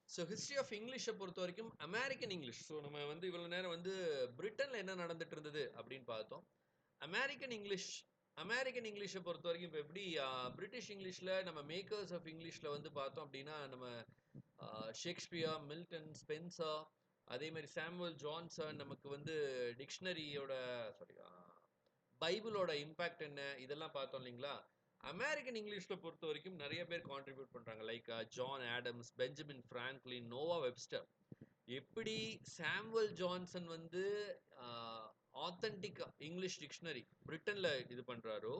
So history of இங்கிலீஷை பொறுத்த வரைக்கும் அமெரிக்கன் இங்கிலீஷ். ஸோ நம்ம வந்து இவ்வளோ நேரம் வந்து பிரிட்டனில் என்ன நடந்துட்டு இருந்தது அப்படின்னு பார்த்தோம். அமெரிக்கன் இங்கிலீஷ் அமெரிக்கன் இங்கிலீஷை பொறுத்த வரைக்கும் இப்போ எப்படி பிரிட்டிஷ் இங்கிலீஷில் நம்ம மேக்கர்ஸ் ஆஃப் இங்கிலீஷில் வந்து பார்த்தோம் அப்படின்னா நம்ம ஷேக்ஸ்பியர், மில்டன், ஸ்பென்சர், அதே மாதிரி சாமுவல் ஜான்சன், நமக்கு வந்து டிக்ஷனரியோட சாரி பைபிளோட இம்பாக்ட் என்ன இதெல்லாம் பார்த்தோம் இல்லைங்களா. அமெரிக்கன் இங்கிலீஷில் பொறுத்த வரைக்கும் நிறைய பேர் கான்ட்ரிபியூட் பண்ணுறாங்க. Like John Adams, Benjamin Franklin, Noah Webster. எப்படி சாமுவல் ஜான்சன் வந்து ஆத்தென்டிக் இங்கிலீஷ் டிக்ஷனரி பிரிட்டனில் இது பண்ணுறாரோ,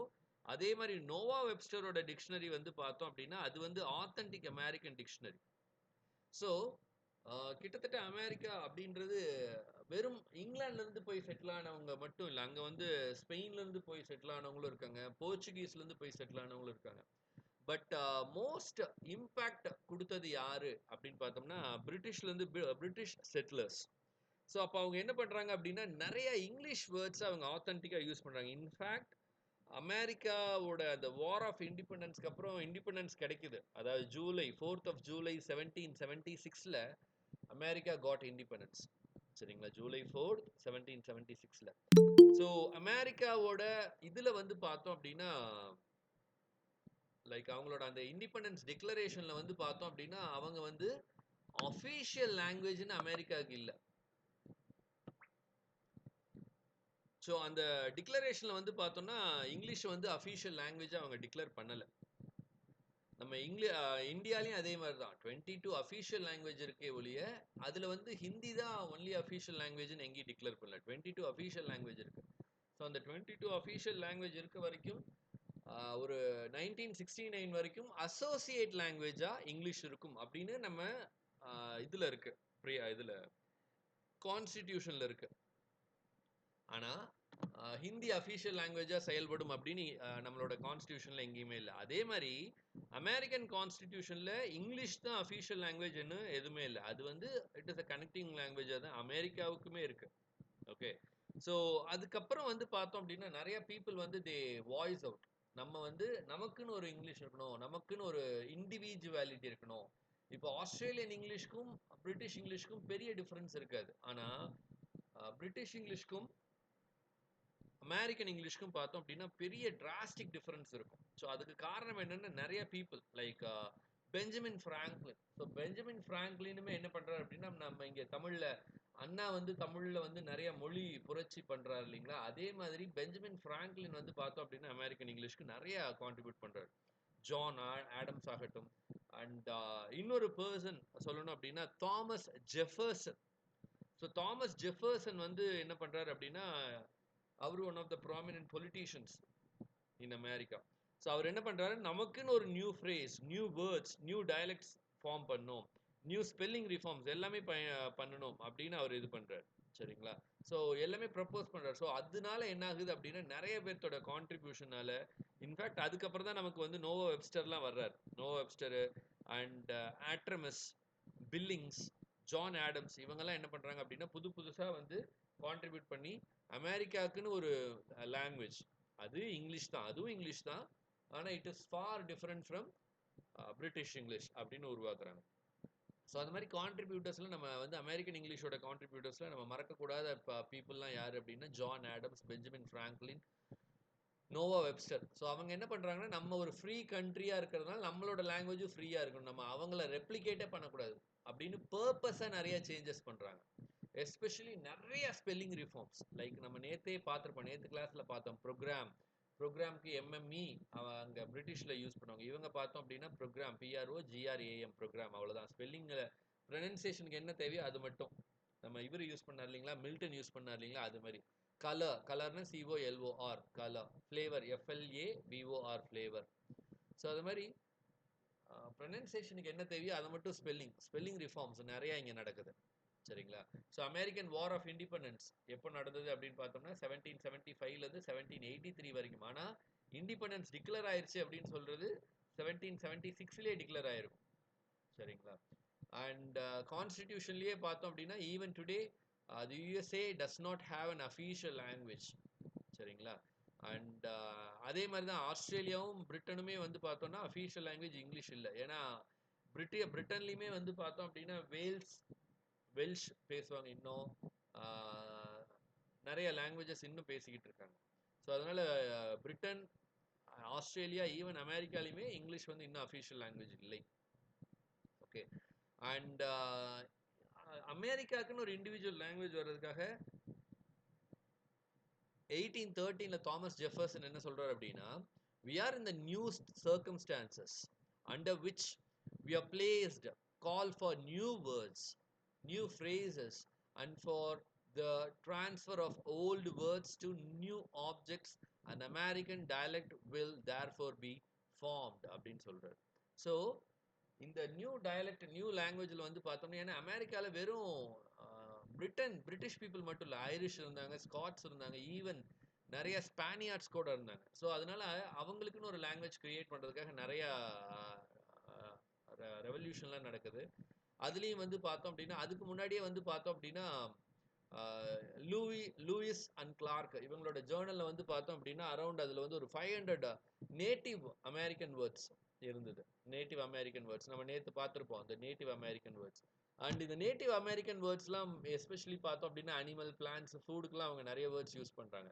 அதே மாதிரி நோவா வெப்ஸ்டரோட டிக்ஷனரி வந்து பார்த்தோம் அப்படின்னா அது வந்து ஆத்தென்டிக் அமெரிக்கன் டிக்ஷனரி. ஸோ கிட்டத்தட்ட அமெரிக்கா அப்படின்றது வெறும் இங்கிலாந்துலேருந்து போய் செட்டில் ஆனவங்க மட்டும் இல்லை. அங்கே வந்து ஸ்பெயின்லேருந்து போய் செட்டில் ஆனவங்களும் இருக்காங்க, போர்ச்சுகீஸ்லேருந்து போய் செட்டில் ஆனவங்களும் இருக்காங்க. பட் மோஸ்ட் இம்பேக்ட் கொடுத்தது யாரு அப்படின்னு பார்த்தோம்னா பிரிட்டிஷ்லேருந்து பிரிட்டிஷ் செட்டிலர்ஸ். ஸோ அப்போ அவங்க என்ன பண்ணுறாங்க அப்படின்னா நிறைய இங்கிலீஷ் வேர்ட்ஸ் அவங்க ஆத்தென்டிக்காக யூஸ் பண்ணுறாங்க. இன்ஃபேக்ட் அமெரிக்காவோட அந்த வார் ஆஃப் இண்டிபெண்டன்ஸ்க்கு அப்புறம் இண்டிபெண்டன்ஸ் கிடைக்குது. அதாவது ஜூலை 1776 அமெரிக்கா காட் இண்டிபெண்டன்ஸ். சரிங்களா, ஜூலை 4 1776. ஸோ அமெரிக்காவோட இதுல வந்து பார்த்தோம் அப்படின்னா லைக் அவங்களோட அந்த இண்டிபெண்டன்ஸ் டிக்ளரேஷன்ல வந்து பார்த்தோம் அப்படின்னா அவங்க வந்து அஃபீஷியல் லாங்குவேஜ்னு அமெரிக்காவுக்கு இல்லை. ஸோ அந்த டிக்ளரேஷன்ல வந்து பார்த்தோம்னா இங்கிலீஷ் வந்து அஃபீஷியல் லாங்குவேஜ் அவங்க டிக்ளேர் பண்ணல. நம்ம இந்தியாலையும் அதே மாதிரி தான் 22 அஃபீஷியல் லாங்குவேஜ் இருக்கே ஒழிய அதில் வந்து ஹிந்தி தான் ஒன்லி அஃபீஷியல் லாங்குவேஜ்னு எங்கேயும் டிக்ளேர் பண்ணல. 22 அஃபீஷியல் லாங்குவேஜ் இருக்கு. ஸோ அந்த 22 அஃபீஷியல் லாங்குவேஜ் இருக்க வரைக்கும் ஒரு 1969 வரைக்கும் அசோசியேட் லாங்குவேஜா இங்கிலீஷ் இருக்கும் அப்படின்னு நம்ம இதில் இருக்கு, இதில் கான்ஸ்டிடியூஷனில் இருக்கு. ஆனால் ஹிந்தி அஃபீஷியல் லாங்குவேஜாக செயல்படும் அப்படின்னு நம்மளோட கான்ஸ்டியூஷனில் எங்கேயுமே இல்லை. அதே மாதிரி அமெரிக்கன் கான்ஸ்டிடியூஷனில் இங்கிலீஷ் தான் அஃபீஷியல் லாங்குவேஜ்னு எதுவுமே இல்லை. அது வந்து இட் இஸ் அ கனெக்டிங் லாங்குவேஜாக தான் அமெரிக்காவுக்குமே இருக்கு. ஓகே. ஸோ அதுக்கப்புறம் வந்து பார்த்தோம் அப்படின்னா நிறைய பீப்புள் வந்து தே வாய்ஸ் அவுட். நம்ம வந்து நமக்குன்னு ஒரு இங்கிலீஷ் இருக்கணும், நமக்குன்னு ஒரு இண்டிவிஜுவாலிட்டி இருக்கணும். இப்போ ஆஸ்திரேலியன் இங்கிலீஷ்க்கும் பிரிட்டிஷ் இங்கிலீஷ்க்கும் பெரிய டிஃப்ரென்ஸ் இருக்காது. ஆனால் பிரிட்டிஷ் இங்கிலீஷ்க்கும் அமெரிக்கன் இங்கிலீஷ்க்கும் பார்த்தோம் அப்படின்னா பெரிய டிராஸ்டிக் டிஃபரன்ஸ் இருக்கும். ஸோ அதுக்கு காரணம் என்னன்னா நிறைய people like Benjamin Franklin. So Benjamin ஃப்ராங்க்லினுமே என்ன பண்றாரு அப்படின்னா நம்ம இங்கே தமிழில் அண்ணா வந்து தமிழில் வந்து நிறைய மொழி புரட்சி பண்றாரு இல்லைங்களா. அதே மாதிரி பெஞ்சமின் ஃப்ராங்க்லின் வந்து பார்த்தோம் அப்படின்னா அமெரிக்கன் இங்கிலீஷ்க்கு நிறைய கான்ட்ரிபியூட் பண்றாரு. ஜான் ஆடம்ஸ் ஆகட்டும், அண்ட் இன்னொரு பர்சன் சொல்லணும் அப்படின்னா Thomas Jefferson. So Thomas Jefferson வந்து என்ன பண்றாரு அப்படின்னா அவர் one of the prominent politicians in America. So அவர் என்ன பண்றாரு, நமக்குன்னு ஒரு new phrase, new words, new dialects form பண்ணணும், நியூ ஸ்பெல்லிங் ரிஃபார்ம்ஸ் எல்லாமே பண்ணணும் அப்படின்னு அவர் இது பண்றாரு. சரிங்களா. ஸோ எல்லாமே ப்ரப்போஸ் பண்றாரு. ஸோ அதனால என்ன ஆகுது அப்படின்னா நிறைய பேர்த்தோட கான்ட்ரிபியூஷனால இன்ஃபேக்ட் அதுக்கப்புறம் தான் நமக்கு வந்து நோவா வெப்ஸ்டர்லாம் வர்றாரு. நோவா வெப்ஸ்டர் அண்ட் ஆட்ரமஸ், பில்லிங்ஸ், ஜான் ஆடம்ஸ் இவங்கெல்லாம் என்ன பண்றாங்க அப்படின்னா புது புதுசா வந்து கான்ட்ரிபியூட் பண்ணி அமெரிக்காவுக்குன்னு ஒரு லாங்குவேஜ், அது இங்கிலீஷ் தான், அதுவும் இங்கிலீஷ் தான், ஆனால் it is for different from British English அப்படின்னு உருவாக்குறாங்க. ஸோ அந்த மாதிரி கான்ட்ரிபியூட்டர்ஸில் நம்ம வந்து அமெரிக்கன் இங்கிலீஷோட கான்ட்ரிபியூட்டர்ஸில் நம்ம மறக்கக்கூடாத பீப்புளெலாம் யார் அப்படின்னா John Adams, Benjamin Franklin, Noah Webster. So அவங்க என்ன பண்ணுறாங்கன்னா நம்ம ஒரு ஃப்ரீ கண்ட்ரியாக இருக்கிறதுனால நம்மளோட லாங்குவேஜும் ஃப்ரீயாக இருக்கணும், நம்ம அவங்கள ரெப்ளிகேட்டே பண்ணக்கூடாது அப்படின்னு பர்பஸாக நிறைய சேஞ்சஸ் பண்ணுறாங்க. எஸ்பெஷலி நிறைய ஸ்பெல்லிங் ரிஃபார்ம்ஸ் லைக் நம்ம நேற்றே பார்த்துருப்போம், நேற்று கிளாஸில் பார்த்தோம் ப்ரோக்ராம்க்கு எம்எம்இ அங்கே பிரிட்டிஷில் யூஸ் பண்ணுவாங்க. இவங்க பார்த்தோம் அப்படின்னா ப்ரோக்ராம் PROGRAM ப்ரோக்ராம், அவ்வளோதான். ஸ்பெல்லிங்கில் ப்ரொனன்சியேஷனுக்கு என்ன தேவையோ அது மட்டும். நம்ம இவர் யூஸ் பண்ணார் இல்லைங்களா, மில்டன் யூஸ் பண்ணார் இல்லைங்களா, அது மாதிரி. கலர்னா COLOR colour, flavour FLAVOR flavour. So அது மாதிரி ப்ரொனன்சியேஷனுக்கு என்ன தேவையோ அதை மட்டும் ஸ்பெல்லிங் ரிஃபார்ம்ஸ் நிறையா இங்கே நடக்குது. சரிங்களா. So American war of independence எப்போ நடந்தது அப்படின்னு பார்த்தோம்னா 1775லேருந்து 1783 வரைக்கும். ஆனால் இண்டிபெண்டன்ஸ் டிக்ளேர் ஆயிடுச்சு அப்படின்னு சொல்றது 1776லேயே டிக்ளேர் ஆயிருக்கும். சரிங்களா. அண்ட் கான்ஸ்டிடியூஷன்லேயே பார்த்தோம் அப்படின்னா even today the USA does not have an official language. சரிங்களா. அண்ட் அதே மாதிரி தான் ஆஸ்திரேலியாவும் பிரிட்டனுமே வந்து பார்த்தோம்னா அஃபீஷியல் லாங்குவேஜ் இங்கிலீஷ் இல்லை. ஏன்னா பிரிட்டன்லயுமே வந்து பார்த்தோம் அப்படின்னா வெல்ஷ் பேசுவாங்க இன்னும். ஆஹ், நிறைய லாங்குவேஜஸ் இன்னும் பேசிக்கிட்டு இருக்காங்க. ஸோ அதனால பிரிட்டன், ஆஸ்திரேலியா, ஈவன் அமெரிக்காலையுமே இங்கிலீஷ் வந்து இன்னும் அஃபிஷியல் லாங்குவேஜ் இல்லை. ஓகே. அண்ட் அமெரிக்காக்குன்னு ஒரு இண்டிவிஜுவல் லாங்குவேஜ் வர்றதுக்காக 1813 தாமஸ் ஜெஃபர்சன் என்ன சொல்றாரு அப்படின்னா, we are in the new circumstances under which we are placed, call for new words, new phrases, and for the transfer of old words to new objects. An American dialect will therefore be formed அப்படின்னு சொல்றாரு. So இந்த new dialect, new லாங்குவேஜில் வந்து பார்த்தோம்னா, ஏன்னா அமெரிக்காவில் வெறும் British people மட்டும் இல்லை, ஐரிஷ் இருந்தாங்க, ஸ்காட்ஸ் இருந்தாங்க, ஈவன் நிறைய ஸ்பானியார்ட்ஸ் கூட இருந்தாங்க. ஸோ அதனால அவங்களுக்குன்னு ஒரு லாங்குவேஜ் கிரியேட் பண்ணுறதுக்காக நிறையா ரெவல்யூஷன்லாம் நடக்குது. அதுலேயும் வந்து பார்த்தோம் அப்படின்னா, அதுக்கு முன்னாடியே வந்து பார்த்தோம் அப்படின்னா லூயிஸ் அண்ட் கிளார்க் இவங்களோட ஜேர்னலில் வந்து பார்த்தோம் அப்படின்னா அரௌண்ட் அதில் வந்து ஒரு 500 நேட்டிவ் அமெரிக்கன் வேர்ட்ஸ் இருந்தது. நேட்டிவ் அமெரிக்கன் வேர்ட்ஸ் நம்ம நேற்று பார்த்துருப்போம், அந்த நேட்டிவ் அமெரிக்கன் வேர்ட்ஸ். அண்ட் இந்த நேட்டிவ் அமெரிக்கன் வேர்ட்ஸ்லாம் எஸ்பெஷலி பார்த்தோம் அப்படின்னா அனிமல், பிளான்ட்ஸ், ஃபுட்டுக்குலாம் அவங்க நிறைய வேர்ட்ஸ் யூஸ் பண்ணுறாங்க.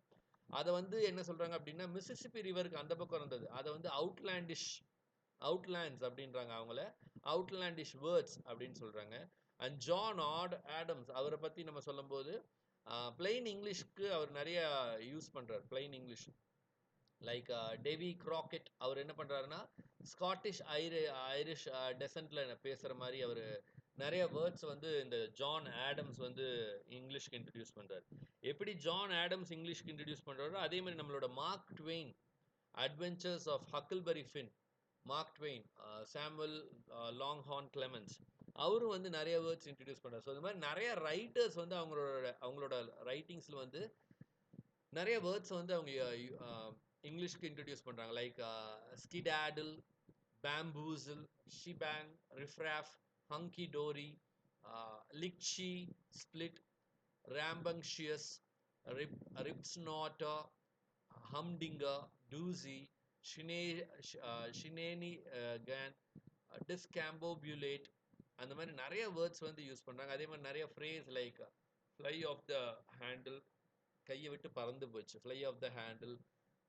அதை வந்து என்ன சொல்கிறாங்க அப்படின்னா, மிசிசிப்பி ரிவருக்கு அந்த பக்கம் இருந்தது, அதை வந்து அவுட்லேண்ட்ஸ் அப்படின்றாங்க, அவங்கள அவுட்லேண்டிஷ் வேர்ட்ஸ் அப்படின்னு சொல்கிறாங்க. அண்ட் ஜான் ஆடம்ஸ் அவரை பற்றி நம்ம சொல்லும்போது பிளெயின் இங்கிலீஷ்க்கு அவர் நிறைய யூஸ் பண்ணுறார். பிளெயின் இங்கிலீஷ் லைக் டேவி கிராக்கெட் அவர் என்ன பண்ணுறாருன்னா, ஸ்காட்டிஷ் ஐரிஷ் டெசன்ட்ல பேசுகிற மாதிரி அவர் நிறைய வேர்ட்ஸ் வந்து இந்த ஜான் ஆடம்ஸ் வந்து இங்கிலீஷ்க்கு இன்ட்ரடியூஸ் பண்ணுறாரு. எப்படி ஜான் ஆடம்ஸ் இங்கிலீஷ்க்கு இன்ட்ரடியூஸ் பண்ணுறாரோ அதே மாதிரி நம்மளோட Mark Twain, adventures of Huckleberry Finn, Mark Twain, Samuel Langhorne Clemens அவரும் வந்து நிறைய வேர்ட்ஸ் இன்ட்ரடியூஸ் பண்ணுறாரு. ஸோ இந்த மாதிரி நிறைய ரைட்டர்ஸ் வந்து அவங்களோட ரைட்டிங்ஸில் வந்து நிறைய வேர்ட்ஸ் வந்து அவங்க இங்கிலீஷ்க்கு இன்ட்ரடியூஸ் பண்ணுறாங்க. Like ஸ்கிடாடில், பேம்பூசில், ஷிபேங், ரிஃப்ராஃப், hangi Tory, லிக்ஷி, split, ராம்பங்ஷியஸ், ரிப்ஸ்நாட்டா, ஹம்டிங்கா, டூசி, ஷினேனி can, டிஸ்காம்போபுலேட், அந்த மாதிரி நிறைய வேர்ட்ஸ் வந்து யூஸ் பண்ணுறாங்க. அதே மாதிரி நிறைய phrase like fly off the handle, கையை விட்டு பறந்து போச்சு, fly off the handle,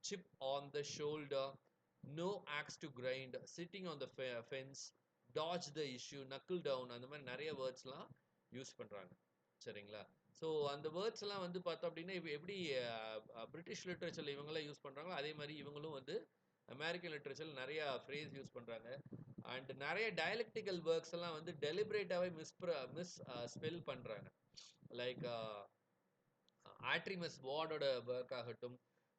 chip on the shoulder, no axe to grind, sitting on the fence, dodge the issue, knuckle down, அந்த மாதிரி நிறைய வேர்ட்ஸ்லாம் யூஸ் பண்ணுறாங்க. சரிங்களா? ஸோ அந்த வேர்ட்ஸ் எல்லாம் வந்து பார்த்தோம் அப்படின்னா எப்படி பிரிட்டிஷ் லிட்ரேச்சரில் இவங்கெல்லாம் யூஸ் பண்ணுறாங்களோ அதே மாதிரி இவங்களும் வந்து அமெரிக்கன் லிட்ரேச்சரில் நிறைய ஃப்ரேஸ் யூஸ் பண்ணுறாங்க. அண்ட் நிறைய டயலெக்டிக்கல் ஒர்க்ஸ் எல்லாம் வந்து டெலிபரேட்டாகவே மிஸ் ஸ்பெல் பண்ணுறாங்க. லைக் ஆட்ரிமஸ் வார்டோட ஒர்க் ஆகட்டும்,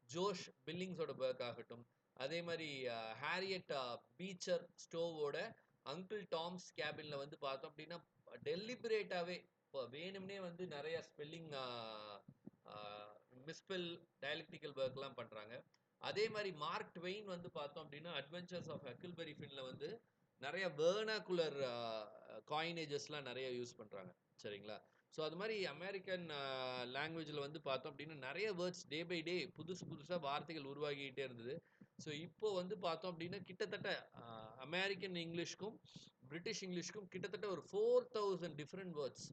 ஜோஷ் பில்லிங்ஸோட ஒர்க் ஆகட்டும், அதே மாதிரி ஹாரியட் பீச்சர் ஸ்டோவோட அங்கிள் டாம்ஸ் கேபின்ல வந்து பார்த்தோம் அப்படின்னா டெலிபரேட்டாகவே இப்போ வேணும்னே வந்து நிறைய ஸ்பெல்லிங் மிஸ்பெல் டயலெக்டிக்கல் ஒர்க்லாம் பண்ணுறாங்க. அதே மாதிரி மார்க் ட்வெயின் வந்து பார்த்தோம் அப்படின்னா அட்வென்ச்சர்ஸ் ஆஃப் ஹக்கிள்பரி ஃபின்ல வந்து நிறைய வேர்னாகுலர் காயினேஜஸ்லாம் நிறைய யூஸ் பண்ணுறாங்க. சரிங்களா? ஸோ அது மாதிரி அமெரிக்கன் லாங்குவேஜில் வந்து பார்த்தோம் அப்படின்னா நிறைய வேர்ட்ஸ் டே பை டே புதுசாக வார்த்தைகள் உருவாகிக்கிட்டே இருந்தது. ஸோ இப்போ வந்து பார்த்தோம் அப்படின்னா கிட்டத்தட்ட அமெரிக்கன் இங்கிலீஷ்க்கும் பிரிட்டிஷ் இங்கிலீஷ்க்கும் கிட்டத்தட்ட ஒரு 4000 டிஃப்ரெண்ட் வேர்ட்ஸ்.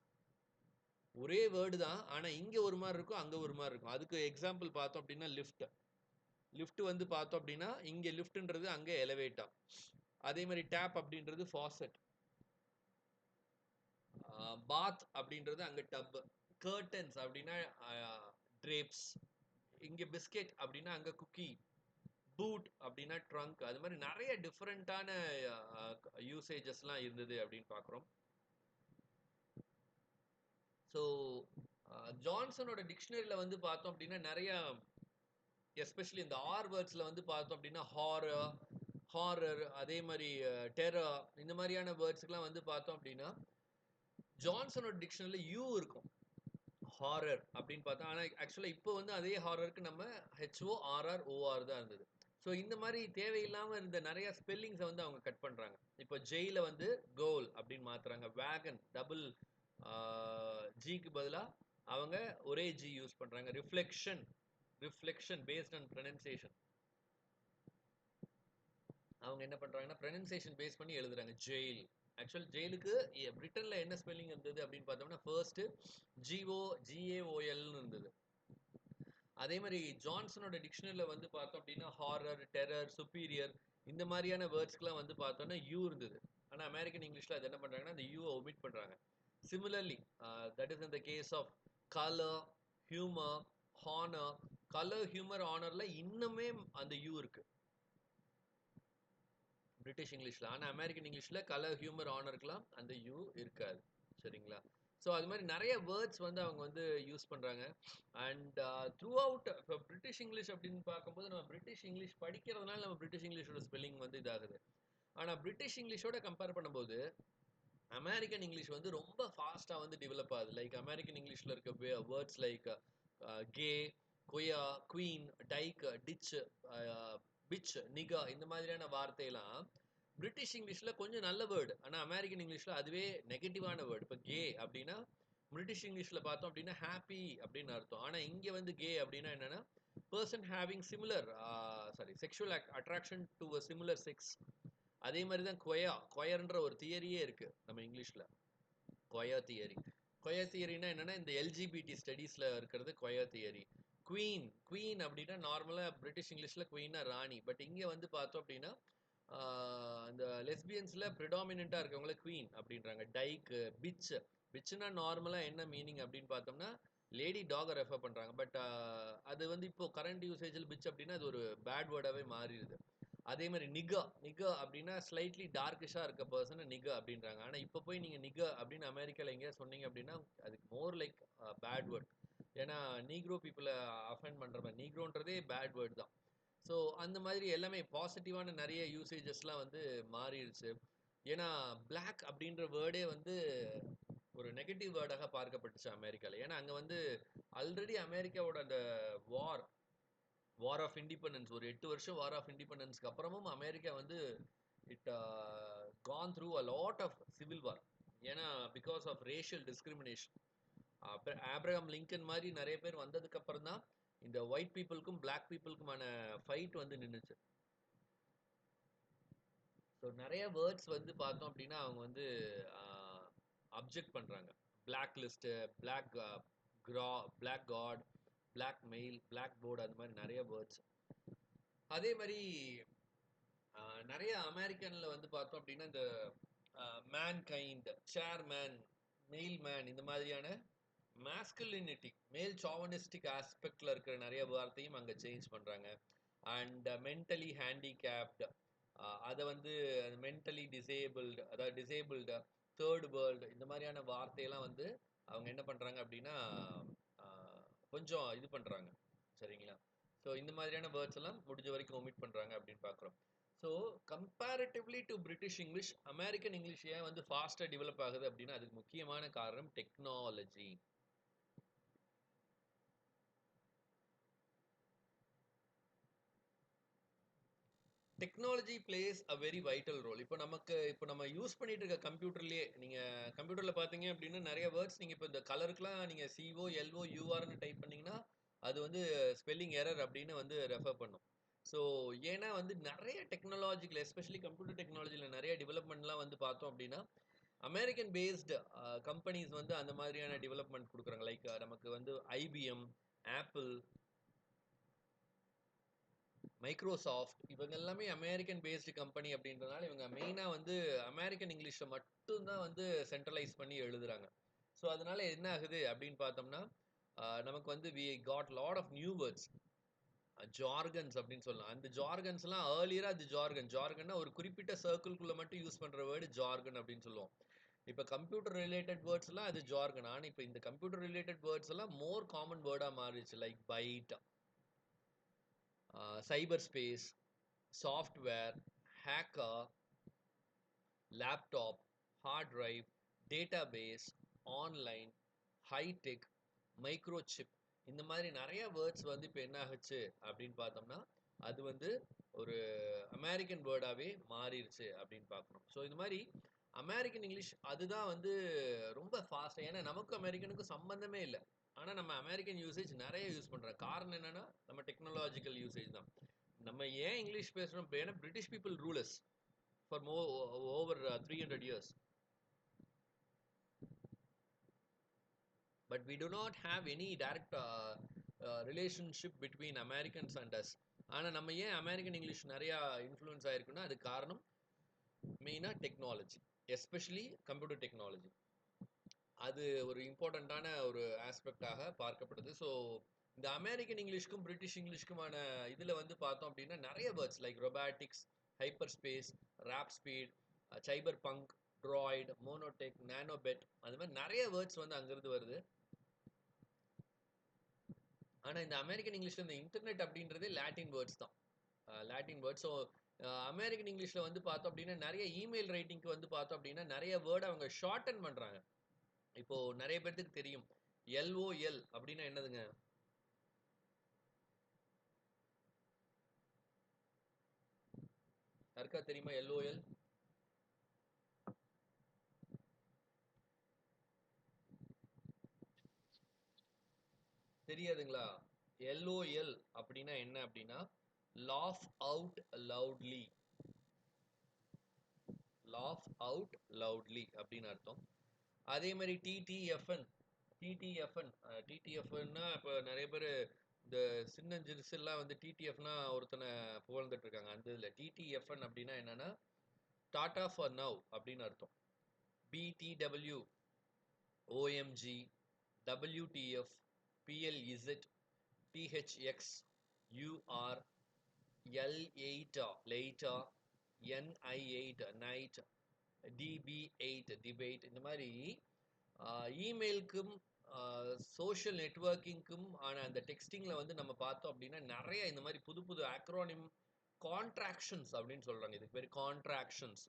ஒரே வேர்டு தான், ஆனால் இங்கே ஒரு மாதிரி இருக்கும், அங்கே ஒரு மாதிரி இருக்கும். அதுக்கு எக்ஸாம்பிள் பார்த்தோம் அப்படின்னா லிஃப்ட் வந்து பார்த்தோம் அப்படின்னா இங்கே லிஃப்ட்ன்றது அங்கே எலவேட்டா. அதே மாதிரி டேப் அப்படின்றது ஃபாசெட், பாத் அப்படின்றது அங்கே டப், கர்டன்ஸ் அப்படின்னா ட்ரேப்ஸ், இங்கே பிஸ்கெட் அப்படின்னா அங்கே குக்கி, பூட் அப்படின்னா ட்ரங்க். அது மாதிரி நிறைய டிஃப்ரெண்ட்டான யூசேஜஸ்லாம் இருந்தது அப்படின்னு பார்க்குறோம். ஸோ ஜான்சனோட டிக்ஷனரியில் வந்து பார்த்தோம் அப்படின்னா நிறைய எஸ்பெஷலி இந்த ஆர் வேர்ட்ஸில் வந்து பார்த்தோம் அப்படின்னா ஹாரர் அதே மாதிரி டெரர் இந்த மாதிரியான வேர்ட்ஸுக்கெலாம் வந்து பார்த்தோம் அப்படின்னா ஜான்சனோட டிக்ஷனரியில் யூ இருக்கும், ஹாரர் அப்படின்னு பார்த்தோம். ஆனால் ஆக்சுவலாக இப்போ வந்து அதே ஹாரருக்கு நம்ம HORROR தான் இருந்தது. ஸோ இந்த மாதிரி தேவையில்லாமல் இருந்த நிறைய ஸ்பெல்லிங்ஸை வந்து அவங்க கட் பண்ணுறாங்க. இப்போ ஜெயில வந்து கோல் அப்படின்னு மாற்றுறாங்க, வேகன் டபுள் ஜிக்கு பதிலாக அவங்க ஒரே ஜி யூஸ் பண்ணுறாங்க, ரிஃப்ளெக்ஷன் பேஸ்ட் ஆன் ப்ரொனன்சியேஷன் அவங்க என்ன பண்ணுறாங்கன்னா ப்ரொனன்சியேஷன் பேஸ் பண்ணி எழுதுறாங்க ஜெயில் ஆக்சுவல் ஜெயிலுக்கு பிரிட்டன்ல என்ன ஸ்பெல்லிங் இருந்தது அப்படின்னு பார்த்தோம்னா ஃபர்ஸ்ட் GOGAOL இருந்தது. அதே மாதிரி ஜான்சனோட டிக்ஷனரியில் வந்து பார்த்தோம் அப்படின்னா ஹாரர், டெரர், சுப்பீரியர் இந்த மாதிரியான வேர்ட்ஸ்க்குலாம் வந்து பார்த்தோம்னா யூ இருந்தது. ஆனால் அமெரிக்கன் இங்கிலீஷில் அது என்ன பண்ணுறாங்கன்னா அந்த யூவை ஒமிட் பண்ணுறாங்க. Similarly that is in the case of colour, humour, honour. Colour, humour, ஹானர்ல இன்னுமே அந்த யூ இருக்கு பிரிட்டிஷ் இங்கிலீஷில். ஆனால் அமெரிக்கன் இங்கிலீஷில் கலர், ஹியூமர், ஹானருக்குலாம் அந்த யூ இருக்காது. சரிங்களா? ஸோ அது மாதிரி நிறைய வேர்ட்ஸ் வந்து அவங்க வந்து யூஸ் பண்ணுறாங்க. அண்ட் த்ரூ அவுட் இப்போ பிரிட்டிஷ் இங்கிலீஷ் அப்படின்னு பார்க்கும்போது நம்ம பிரிட்டிஷ் இங்கிலீஷ் படிக்கிறதுனால நம்ம பிரிட்டிஷ் இங்கிலீஷோட ஸ்பெல்லிங் வந்து இதாகுது. ஆனால் பிரிட்டிஷ் இங்கிலீஷோட கம்பேர் பண்ணும்போது அமெரிக்கன் இங்கிலீஷ் வந்து ரொம்ப ஃபாஸ்ட்டாக வந்து டெவலப் ஆகுது. லைக் அமெரிக்கன் இங்கிலீஷில் இருக்க வேர்ட்ஸ் லைக் கே, கொயா, queen, dyke, ditch, bitch, nigga இந்த மாதிரியான வார்த்தையெல்லாம் பிரிட்டிஷ் இங்கிலீஷில் கொஞ்சம் நல்ல வேர்டு. ஆனால் அமெரிக்கன் இங்கிலீஷில் அதுவே நெகட்டிவான வேர்டு. இப்போ கே அப்படின்னா பிரிட்டிஷ் இங்கிலீஷில் பார்த்தோம் அப்படின்னா ஹாப்பி அப்படின்னு அர்த்தம். ஆனால் இங்கே வந்து கே அப்படின்னா என்னன்னா person having similar sexual attraction to a similar sex. அதே மாதிரி தான் கொயர்ன்ற ஒரு தியரியே இருக்கு நம்ம இங்கிலீஷ்ல. Quire theory. கொயர் தியரினா என்னன்னா இந்த எல்ஜிபிடி ஸ்டடீஸ்ல இருக்கிறது கொயர் தியரி. குவீன் குவீன் அப்படின்னா நார்மலா பிரிட்டிஷ் இங்கிலீஷ்ல குவீனா ராணி. பட் இங்க வந்து பார்த்தோம் அப்படின்னா இந்த லெஸ்பியன்ஸ்ல ப்ரிடாமினா இருக்கவங்கள குவீன் அப்படின்றாங்க. டைக், பிச். பிச்னா நார்மலா என்ன மீனிங் அப்படின்னு பார்த்தோம்னா லேடி டாக ரெஃபர் பண்றாங்க. பட் அது வந்து இப்போ கரண்ட் யூசேஜில் பிச் அப்படின்னா அது ஒரு பேட் வேர்டாவே மாறிடுது. அதே மாதிரி நிகா அப்படின்னா ஸ்லைட்லி டார்க்கிஷா இருக்க பர்சன் நிகா அப்படின்றாங்க. ஆனா இப்ப போய் நீங்க நிகா அப்படின்னு அமெரிக்கால எங்கேயா சொன்னீங்க அப்படின்னா அதுக்கு மோர் லைக் பேட் வேர்ட். ஏன்னா நீக்ரோ பீப்புளை அஃபெண்ட் பண்ற மாதிரி நீக்ரோன்றதே பேட் வேர்ட் தான். ஸோ அந்த மாதிரி எல்லாமே பாசிட்டிவான நிறைய யூசேஜஸ்லாம் வந்து மாறிடுச்சு. ஏன்னா பிளாக் அப்படின்ற வேர்டே வந்து ஒரு நெகட்டிவ் வேர்டாக பார்க்கப்பட்டுச்சு அமெரிக்கால. ஏன்னா அங்க வந்து ஆல்ரெடி அமெரிக்காவோட அந்த வார் ஆஃப் இண்டிபெண்டன்ஸ் ஒரு 8 வருஷம் வார் ஆஃப் இண்டிபெண்டன்ஸ்க்கு அப்புறமும் அமெரிக்கா வந்து it gone through a lot of civil war. ஏன்னா because of racial discrimination. Abraham Lincoln மாதிரி நிறைய பேர் வந்ததுக்கு அப்புறம் தான் இந்த ஒயிட் பீப்புளுக்கும் பிளாக் பீப்புளுக்குமான ஃபைட் வந்து நின்றுச்சு. ஸோ நிறைய வேர்ட்ஸ் வந்து பார்த்தோம் அப்படின்னா அவங்க வந்து அப்ஜெக்ட் பண்றாங்க. பிளாக் லிஸ்ட், பிளாக் கிரா, black cat, black mail, black board அந்த மாதிரி நிறைய வேர்ட்ஸ். அதே மாதிரி நிறைய அமெரிக்கன்ல வந்து பார்த்தோம் அப்படின்னா இந்த man kind, chairman, mail man இந்த மாதிரியான மாஸ்குலினிட்டி மேல் சாவனிஸ்டிக் ஆஸ்பெக்ட்ல இருக்கிற நிறைய வார்த்தையும் அங்கே சேஞ்ச் பண்றாங்க. அண்ட் மென்டலி ஹேண்டிகேப்டு அதை வந்து மென்டலி டிசேபிள்டு அதாவது டிசேபிள்டு, தேர்ட் வேர்ல்டு இந்த மாதிரியான வார்த்தையெல்லாம் வந்து அவங்க என்ன பண்றாங்க அப்படின்னா கொஞ்சம் இது பண்றாங்க. சரிங்களா? ஸோ இந்த மாதிரியான வேர்ட்ஸ் எல்லாம் முடிஞ்ச வரைக்கும் ஒமிட் பண்றாங்க அப்படின்னு பார்க்குறோம். So comparatively to British English American English ஏன் வந்து ஃபாஸ்ட்டாக டெவலப் ஆகுது அப்படின்னா அதுக்கு முக்கியமான காரணம் technology. Technology plays a very vital role. இப்போ நம்ம யூஸ் பண்ணிட்டு இருக்க கம்ப்யூட்டர்லயே நீங்க கம்ப்யூட்டர்ல பாத்தீங்க அப்படின்னா நிறைய வேர்ட்ஸ் நீங்க இப்போ இந்த கலருக்குலாம் நீங்க COLOURன்னு டைப் பண்ணீங்கன்னா அது வந்து ஸ்பெல்லிங் எரர் அப்படின்னு வந்து ரெஃபர் பண்ணும். ஸோ ஏன்னா வந்து நிறைய டெக்னாலஜிக்கல் எஸ்பெஷலி கம்ப்யூட்டர் டெக்னாலஜியில் நிறைய டெவலப்மெண்ட்லாம் வந்து பார்த்தோம் அப்படின்னா அமெரிக்கன் பேஸ்டு கம்பெனிஸ் வந்து அந்த மாதிரியான டெவலப்மெண்ட் கொடுக்குறாங்க. லைக் நமக்கு வந்து ஐபிஎம், ஆப்பிள், மைக்ரோசாஃப்ட் இவங்க எல்லாமே அமெரிக்கன் பேஸ்டு கம்பெனி அப்படின்றதுனால இவங்க மெயினாக வந்து அமெரிக்கன் இங்கிலீஷை மட்டும்தான் வந்து சென்ட்ரலைஸ் பண்ணி எழுதுறாங்க. ஸோ அதனால என்ன ஆகுது அப்படின்னு பார்த்தோம்னா நமக்கு வந்து we got lot of new words, jargons அப்படின்னு சொல்லலாம். அந்த ஜார்கன்ஸ்லாம் ஏர்லியரா அது ஜார்கன்னா ஒரு குறிப்பிட்ட சர்க்கிள்குள்ள மட்டும் யூஸ் பண்ற வேர்டு ஜார்கன் அப்படின்னு சொல்லுவோம். இப்போ கம்ப்யூட்டர் ரிலேட்டட் வேர்ட்ஸ் எல்லாம் அது ஜார்கன். ஆனால் இப்போ இந்த கம்ப்யூட்டர் ரிலேட்டட் வேர்ட்ஸ் எல்லாம் மோர் காமன் வேர்டா மாறிடுச்சு. Like byte, cyber space, software, hacker, laptop, hard drive, database, online, hi tech, microchip இந்த மாதிரி நிறைய வேர்ட்ஸ் வந்து இப்போ என்ன ஆகுச்சு அப்படின்னு பார்த்தோம்னா அது வந்து ஒரு அமெரிக்கன் வேர்டாவே மாறிடுச்சு அப்படின்னு பார்க்குறோம். ஸோ இந்த மாதிரி அமெரிக்கன் இங்கிலீஷ் அதுதான் வந்து ரொம்ப ஃபாஸ்ட். ஏன்னா நமக்கும் அமெரிக்கனுக்கும் சம்பந்தமே இல்லை. ஆனால் நம்ம அமெரிக்கன் யூசேஜ் நிறைய யூஸ் பண்ணுறோம். காரணம் என்னன்னா நம்ம டெக்னாலஜிக்கல் யூசேஜ் தான். நம்ம ஏன் இங்கிலீஷ் பேசுகிறோம்? ஏன்னா British people rulers for over 300 years. But we do not have any direct relationship between Americans and us. ஆனா நம்ம ஏன் அமெரிக்கன் இங்கிலீஷ் நிறைய இன்ஃப்ளூயன்ஸ் ஆயிருக்குன்னா அது காரணம் மெயினா டெக்னாலஜி, எஸ்பெஷலி கம்ப்யூட்டர் டெக்னாலஜி. அது ஒரு இம்பார்ட்டண்ட்டான ஒரு ஆஸ்பெக்டாக பார்க்கப்படுது. ஸோ இந்த அமெரிக்கன் இங்கிலீஷ்க்கும் பிரிட்டிஷ் இங்கிலீஷ்க்குமான இதில் வந்து பார்த்தோம் அப்படின்னா நிறைய words like robotics, hyper space, warp speed, cyber punk, droid, monotech, nanobot, அது மாதிரி நிறைய வேர்ட்ஸ் வந்து அங்கிருந்து வருது. ஆனால் இந்த அமெரிக்கன் இங்கிலீஷில் இந்த இன்டர்நெட் அப்படின்றதே லாட்டின் வேர்ட்ஸ் தான், லாட்டின் வேர்ட்ஸ். ஸோ அமெரிக்கன் இங்கிலீஷில் வந்து பார்த்தோம் அப்படின்னா நிறைய இமெயில் ரைட்டிங்க்கு வந்து பார்த்தோம் அப்படின்னா நிறைய வேர்டு அவங்க ஷார்டன் பண்ணுறாங்க. இப்போ நிறைய பேர்த்துக்கு தெரியும் LOL அப்படின்னா என்னதுங்க? யாருக்கா தெரியுமா LOL? தெரியாதுங்களா? LOL அப்படின்னா என்ன அப்படின்னா laugh out loudly, laugh out loudly அப்படின்னு அர்த்தம். அதே மாதிரி TTFN, TTFN, TTFன்னா இப்போ நிறைய பேர் இந்த சின்னஞ்சிறுசுலாம் வந்து TTFனா ஒருத்தனை புகழ்ந்துட்டு இருக்காங்க. அந்த இதில் TTFN அப்படின்னா என்னன்னா டாடா ஃபார் நவ் அப்படின்னு அர்த்தம். BTW, OMG, WTF, PLZ, THX, UR, L8, later, NI8, night, DB8, debate, இந்த மாதிரி இமெயிலுக்கும் சோஷியல் நெட்வொர்க்கிங்க்கும் ஆன அந்த டெக்ஸ்டிங்கில் வந்து நம்ம பார்த்தோம் அப்படின்னா நிறைய இந்த மாதிரி புது புது ஆக்ரோனிம் கான்ட்ராக்ஷன்ஸ் அப்படின்னு சொல்கிறாங்க. இதுக்கு பேர் கான்ட்ராக்ஷன்ஸ்.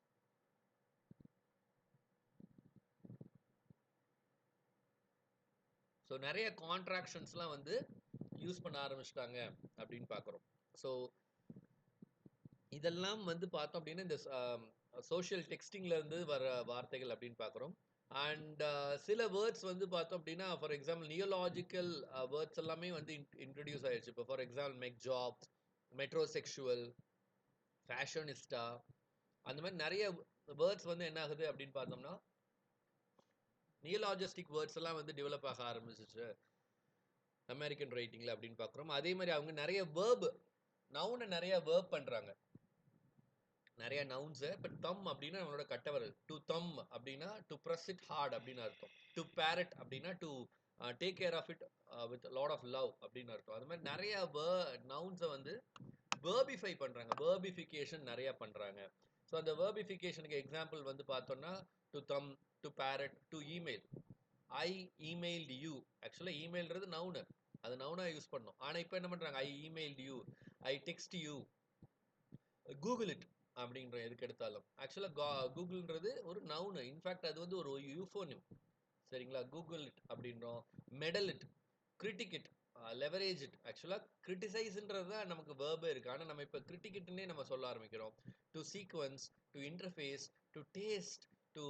ஸோ நிறைய கான்ட்ராக்ஷன்ஸ்லாம் வந்து யூஸ் பண்ண ஆரம்பிச்சிட்டாங்க அப்படின்னு பார்க்குறோம். ஸோ இதெல்லாம் வந்து பார்த்தோம் அப்படின்னா இந்த சோஷியல் டெக்ஸ்டிங்ல இருந்து வர வார்த்தைகள் அப்படின்னு பார்க்குறோம். அண்ட் சில வேர்ட்ஸ் வந்து பார்த்தோம் அப்படின்னா ஃபார் எக்ஸாம்பிள் நியோலாஜிக்கல் வேர்ட்ஸ் எல்லாமே வந்து இன்ட்ரடியூஸ் ஆயிடுச்சு. இப்போ ஃபார் எக்ஸாம்பிள் மெக் ஜாப், மெட்ரோசெக்சுவல், ஃபேஷனிஸ்டா, அந்த மாதிரி நிறைய வேர்ட்ஸ் வந்து என்ன ஆகுது அப்படின்னு பார்த்தோம்னா நியோலாஜிஸ்டிக் வேர்ட்ஸ் எல்லாம் வந்து டெவலப் ஆக ஆரம்பிச்சிச்சு அமெரிக்கன் ரைட்டிங்ல அப்படின்னு பார்க்குறோம். அதே மாதிரி அவங்க நிறைய வேர்ப், நவுனை நிறைய வேர்ப் பண்றாங்க, நிறைய நவுன்ஸை. இப்போ தம் அப்படின்னா நம்மளோட கட்டவரல், டு தம் அப்படின்னா டு ப்ரெஸ் இட் ஹார்ட் அப்படின்னு அர்த்தம். டு பேரட் அப்படின்னா to take care of it with lot of love அப்படின்னு அர்த்தம். அது மாதிரி நிறைய நவுன்ஸை வந்து வேர்பிஃபை பண்றாங்க, வேர்பிஃபிகேஷன் நிறைய பண்றாங்க. ஸோ அந்த வேர்பிஃபிகேஷனுக்கு எக்ஸாம்பிள் வந்து பார்த்தோம்னா to thumb, to parrot, to email. I emailed you, ஆக்சுவலாக இமெயில்ன்றது நவுனு, அது நவுனாக யூஸ் பண்ணோம். ஆனால் இப்போ என்ன பண்ணுறாங்க, I emailed you, I text you, Google it அப்படின்ற எதுக்கு எடுத்தாலும். ஆக்சுவலாக கூகுள்ன்றது ஒரு நவுனு, இன்ஃபேக்ட் அது வந்து ஒரு யூஃபோனிம். சரிங்களா? கூகுள் இட் அப்படின்றோம், medal it, critic it, leverage it. ஆக்சுவலாக கிரிட்டிசைஸ்ன்றது தான் நமக்கு வேர்பே இருக்குது, ஆனால் நம்ம இப்போ கிரிட்டிக்கிட்னே நம்ம சொல்ல ஆரம்பிக்கிறோம். To sequence, to interface, to taste, to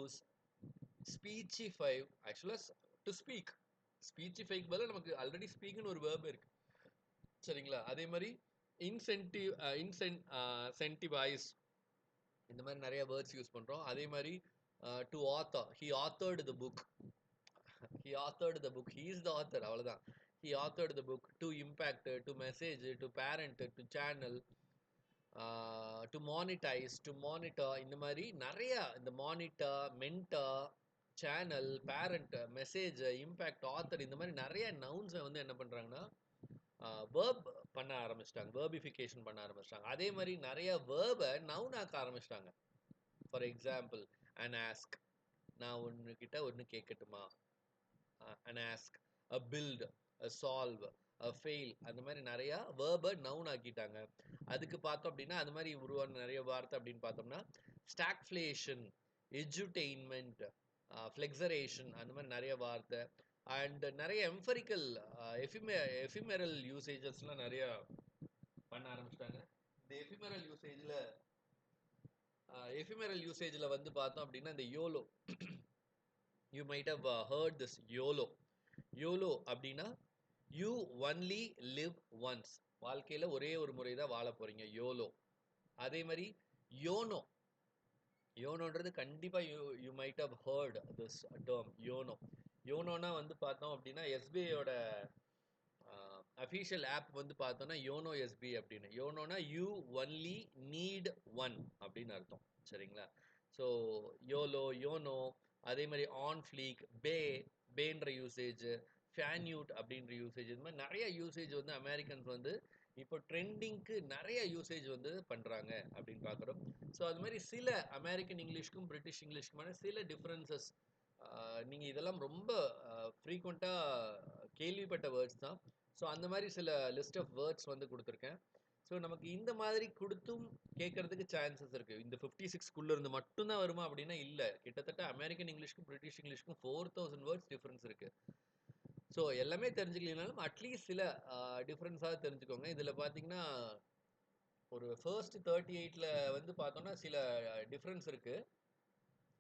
speechify. ஆக்சுவலாக டு ஸ்பீக், ஸ்பீச்சிஃபைக்கு பதிலாக நமக்கு ஆல்ரெடி ஸ்பீக்னு ஒரு வேர்ப் இருக்கு. சரிங்களா? அதே மாதிரி இன்சென்டிவைஸ், இந்த மாதிரி நிறைய வேர்ட்ஸ் யூஸ் பண்ணுறோம். அதே மாதிரி to author, he authored the book, he authored the book, he is the author, அவ்வளோதான். He authored the book. To impact, to message, to parent, to channel, to monetize, to monitor, இந்த மாதிரி நிறைய இந்த monitor, mentor, channel, parent, message, impact, author, இந்த மாதிரி நிறைய நவுன்ஸை வந்து என்ன பண்ணுறாங்கன்னா வேர்ப் பண்ண ஆரம்பிச்சிட்டாங்க, வேர்பிஃபிகேஷன் பண்ண ஆரம்பிச்சிட்டாங்க. அதே மாதிரி நிறைய வேர்பை நவுன் ஆக்க ஆரம்பிச்சிட்டாங்க. ஃபார் எக்ஸாம்பிள் அன் ஆஸ்க், நான் ஒன்றுகிட்ட ஒன்று கேட்கட்டுமா, an ask, a build, a solve, a fail, அந்த மாதிரி நிறையா வேர்பை நவுன் ஆக்கிட்டாங்க. அதுக்கு பார்த்தோம் அப்படின்னா அது மாதிரி உருவான நிறைய வார்த்தை அப்படின்னு பார்த்தோம்னா ஸ்டாக்ஃப்ளேஷன், எஜுடெயின்மெண்ட், ஃப்ளெக்ஸரேஷன், அந்த மாதிரி நிறைய வார்த்தை. அண்ட் நிறைய எம்ஃபரிக்கல் எஃபிமெரல் யூசேஜஸ்லாம் நிறைய பண்ண ஆரம்பிச்சிட்டாங்க. இந்த எஃபிமெரல் யூசேஜில் வந்து பார்த்தோம் அப்படின்னா இந்த YOLO, you might have heard this YOLO. YOLO அப்படின்னா யூ ஒன்லி லிவ் ஒன்ஸ், வாழ்க்கையில் ஒரே ஒரு முறை தான் வாழ போறீங்க, யோலோ. அதே மாதிரி யோனோ, யோனோன்றது கண்டிப்பாக you might have heard this term யோனோ. யோனோனா வந்து பார்த்தோம் அப்படின்னா எஸ்பிஐயோட அஃபீஷியல் ஆப் வந்து பார்த்தோம்னா யோனோ எஸ்பி அப்படின்னு. யோனோனா யூ ஒன்லி நீட் ஒன் அப்படின்னு அர்த்தம். சரிங்களா? ஸோ யோலோ, யோனோ, அதே மாதிரி ஆன் ஃப்ளீக், பேன்ற யூசேஜ், ஃபேன்யூட் அப்படின்ற யூசேஜ், இது மாதிரி நிறைய யூசேஜ் வந்து அமெரிக்கன்ஸ் வந்து இப்போ ட்ரெண்டிங்க்கு நிறைய யூசேஜ் வந்து பண்றாங்க அப்படின்னு பார்க்குறோம். ஸோ அது மாதிரி சில அமெரிக்கன் இங்கிலீஷ்க்கும் பிரிட்டிஷ் இங்கிலீஷ்க்குமான சில டிஃப்ரென்சஸ் நீங்க இதெல்லாம் ரொம்ப ஃப்ரீக்வெண்ட்டாக கேள்விப்பட்ட வேர்ட்ஸ் தான். ஸோ அந்த மாதிரி சில லிஸ்ட் ஆஃப் வேர்ட்ஸ் வந்து கொடுத்துருக்கேன். ஸோ நமக்கு இந்த மாதிரி கொடுத்தும் கேட்கறதுக்கு சான்சஸ் இருக்கு. இந்த 56 இருந்து மட்டும்தான் வருமா அப்படின்னா இல்ல. கிட்டத்தட்ட அமெரிக்கன் இங்கிலீஷ்க்கும் பிரிட்டிஷ் இங்கிலீஷ்க்கும் 4000 வேர்ட்ஸ் டிஃபரன்ஸ் இருக்கு. ஸோ எல்லாமே தெரிஞ்சுக்கலனாலும் அட்லீஸ்ட் சில டிஃபரன்ஸாக தெரிஞ்சுக்கோங்க. இதுல பாத்தீங்கன்னா ஒரு ஃபர்ஸ்ட் 38ல வந்து பார்த்தோம்னா சில டிஃபரன்ஸ் இருக்கு.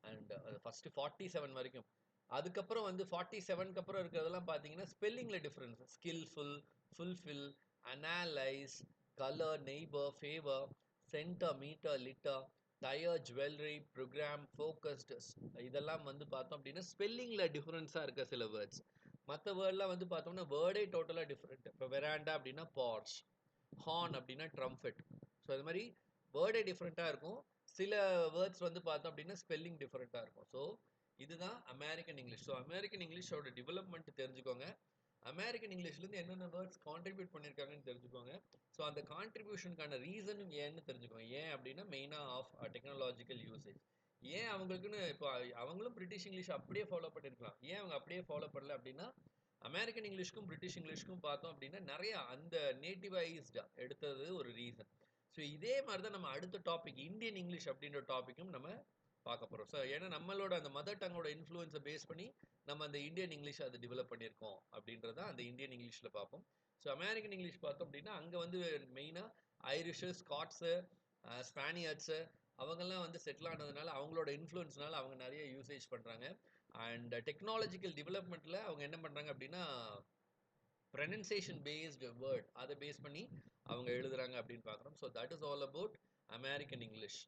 அண்ட் ஃபர்ஸ்ட் 47 வரைக்கும். அதுக்கப்புறம் வந்து 47க்கு அப்புறம் இருக்கிறதெல்லாம் பார்த்தீங்கன்னா ஸ்பெல்லிங்ல difference. Skilful, fulfil, analyse, colour, neighbour, favour, centre, metre, litre, tyre, jewellery, programme, focused, இதெல்லாம் வந்து பார்த்தோம் அப்படின்னா ஸ்பெல்லிங்ல டிஃபரன்ஸாக இருக்க சில வேர்ட்ஸ். மற்ற வேர்ட்லாம் வந்து பார்த்தோம்னா வேர்டே டோட்டலாக டிஃப்ரெண்ட். இப்போ வெராண்டா அப்படின்னா பார்ச், ஹார்ன் அப்படின்னா ட்ரம்ஃபெட். ஸோ அது மாதிரி வேர்டே டிஃப்ரெண்ட்டாக இருக்கும். சில வேர்ட்ஸ் வந்து பார்த்தோம் அப்படின்னா ஸ்பெல்லிங் டிஃப்ரெண்ட்டாக இருக்கும். ஸோ இதுதான் அமெரிக்கன் இங்கிலீஷ். ஸோ அமெரிக்கன் இங்கிலீஷோட டெவலப்மெண்ட் தெரிஞ்சுக்கோங்க. அமெரிக்கன் இங்கிலீஷ்லேருந்து என்னென்ன வேர்ட்ஸ் கான்ட்ரிபியூட் பண்ணியிருக்காங்கன்னு தெரிஞ்சுக்கோங்க. ஸோ அந்த கான்ட்ரிபியூஷனுக்கான ரீசனும் ஏன்னு தெரிஞ்சுக்கோங்க. ஏன் அப்படின்னா மெயினாக ஆஃப் டெக்னாலஜிக்கல் யூசேஜ். ஏன் அவங்களுக்குன்னு இப்போ அவங்களும் பிரிட்டிஷ் இங்கிலீஷ் அப்படியே ஃபாலோ பண்ணியிருக்கலாம். ஏன் அவங்க அப்படியே ஃபாலோ பண்ணல அப்படின்னா அமெரிக்கன் இங்கிலீஷ்க்கும் பிரிட்டிஷ் இங்கிலீஷ்க்கும் பார்த்தோம் அப்படின்னா நிறைய அந்த நேட்டிவைஸ்டா எடுத்தது ஒரு ரீசன். ஸோ இதே மாதிரி தான் நம்ம அடுத்த டாபிக் இந்தியன் இங்கிலீஷ் அப்படின்ற டாபிக்கும் நம்ம பார்க்க போறோம். ஸோ ஏன்னா நம்மளோட அந்த மதர் டங்கோட இன்ஃப்ளூயன்ஸை பேஸ் பண்ணி நம்ம அந்த இந்தியன் இங்கிலீஷ் அதை டெவலப் பண்ணியிருக்கோம் அப்படின்றத அந்த இந்தியன் இங்கிலீஷ்ல பார்ப்போம். ஸோ அமெரிக்கன் இங்கிலீஷ் பார்த்தோம் அப்படின்னா அங்கே வந்து மெயினாக ஐரிஷு, ஸ்காட்ஸு, ஸ்பானியர்ட்ஸு அவங்கெல்லாம் வந்து செட்டில் ஆனதுனால அவங்களோட இன்ஃப்ளூயன்ஸ்னால அவங்க நிறைய யூசேஜ் பண்ணுறாங்க. அண்ட் டெக்னாலஜிக்கல் டெவலப்மெண்ட்டில் அவங்க என்ன பண்ணுறாங்க அப்படின்னா ப்ரனன்சியேஷன் பேஸ்டு வேர்ட் அதை பேஸ் பண்ணி அவங்க எழுதுறாங்க அப்படின்னு பார்க்குறோம். So that is all about American English.